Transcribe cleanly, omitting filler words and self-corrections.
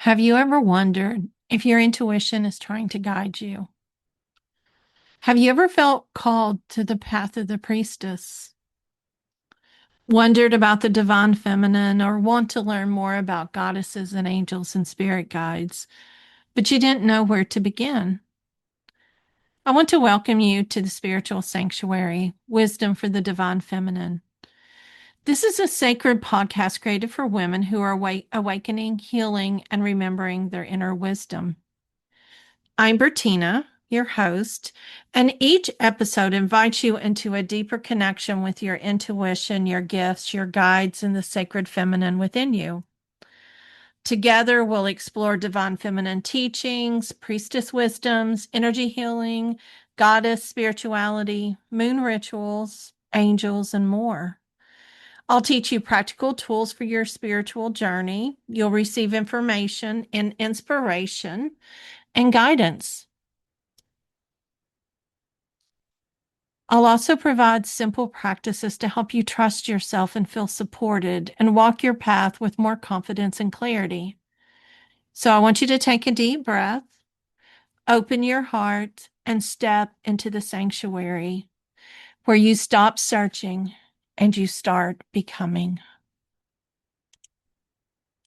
Have you ever wondered if your intuition is trying to guide you? Have you ever felt called to the path of the priestess? Wondered about the divine feminine or want to learn more about goddesses and angels and spirit guides, but you didn't know where to begin? I want to welcome you to the spiritual sanctuary, Wisdom for the Divine Feminine. This is a sacred podcast created for women who are awakening, healing, and remembering their inner wisdom. I'm Bertina, your host, and each episode invites you into a deeper connection with your intuition, your gifts, your guides, and the sacred feminine within you. Together, we'll explore divine feminine teachings, priestess wisdoms, energy healing, goddess spirituality, moon rituals, angels, and more. I'll teach you practical tools for your spiritual journey. You'll receive information and inspiration and guidance. I'll also provide simple practices to help you trust yourself and feel supported and walk your path with more confidence and clarity. So I want you to take a deep breath, open your heart, and step into the sanctuary where you stop searching and you start becoming.